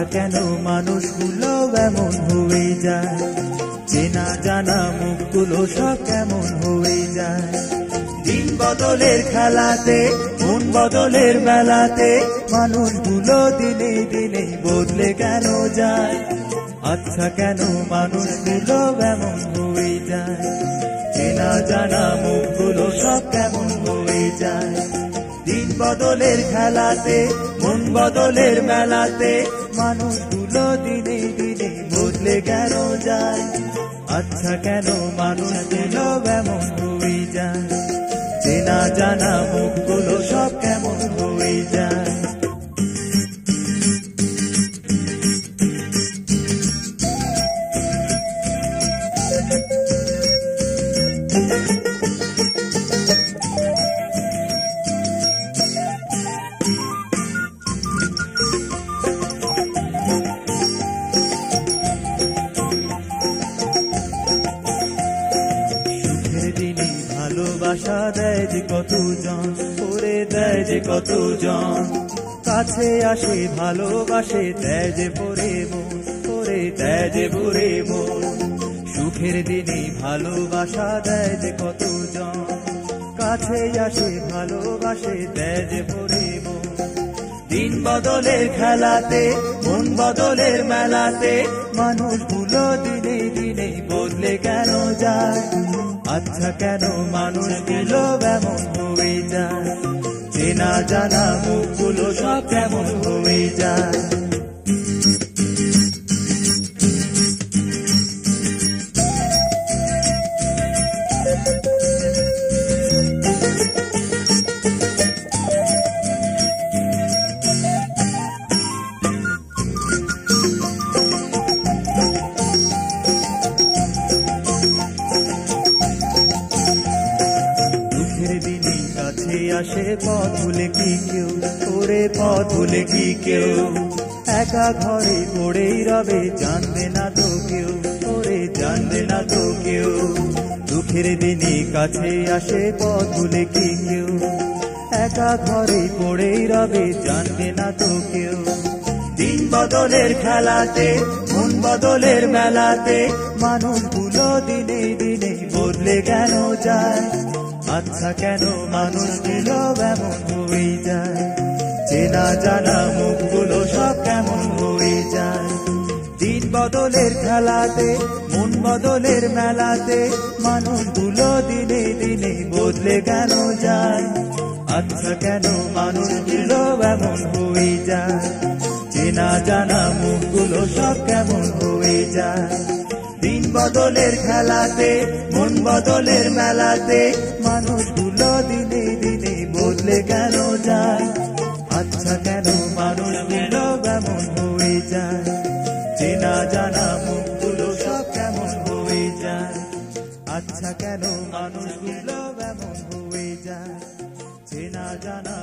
আচ্ছা কেন মানুষগুলো এমন হয়ে যায়, চেনা জানা মুখগুলো সব কেমন হয়ে যায়। দিন বদলের খেলাতে মন বদলের মেলাতে মানুষগুলো দিনে দিনে বদলে কেন যায়। আচ্ছা কেন মানুষগুলো এমন হয়ে যায়, চেনা জানা মুখগুলো সব কেমন হয়ে যায়। দিন বদলের খেলাতে মন বদলের মেলাতে মানুষগুলো দিনে দিনে বদলে কেন যায়। আচ্ছা কেন মানুষগুলো এমন হয়ে যায়, চেনা জানা মুখগুলো সব কেমন হয়ে যায়। ভালোবাসা দেয় যে কতজন, করে দেয় যে কতজন, কাছে আসে ভালোবাসে দেয় যে পরে মন, করে দেয় যে পরে মন। সুখের দিনে ভালোবাসা দেয় যে কতজন, কাছে আসে ভালোবাসে দেয় যে পরে মন। দিন বদলের খেলাতে মন বদলের মেলাতে মানুষগুলো দিনে দিনে বদলে কেন যায়। আচ্ছা কেন মানুষগুলো এমন হয়ে যায়, চেনা জানা মুখগুলো সব কেমন হয়ে যায়। আসে পথ ভুলে কি কেউ, ওরে পথ ভুলে কি কেউ, একা ঘরে পড়েই রবে জানবে না তো কেউ, ওরে জানবে না তো কেউ। দুঃখের দিনে কাছে আসে পথ ভুলে কি কেউ, একা ঘরে পড়েই রবে জানবে না তো কেউ। দিন বদলের খেলাতে মন বদলের মেলাতে মানুষগুলো দিনে দিনে বদলে কেন যায়। আচ্ছা কেন মানুষগুলো এমন হয়ে যায়, চেনা জানা মুখগুলো সব কেমন হয়ে যায়। দিন বদলের খেলাতে মন বদলের মেলাতে মানুষগুলো দিনে দিনে বদলে কেন যায়। আচ্ছা কেন মানুষগুলো এমন হয়ে যায়, চেনা জানা মুখগুলো সব কেমন হয়ে যায়। দিন বদলের খেলাতে মন বদলের মেলাতে মানুষগুলো দিনে দিনে বদলে কেন যায়। আচ্ছা কেন মানুষগুলো এমন হয়ে যায়, চেনা জানা মুখগুলো সব কেমন হয়ে যায়। আচ্ছা কেন মানুষগুলো এমন হয়ে যায়, চেনা জানা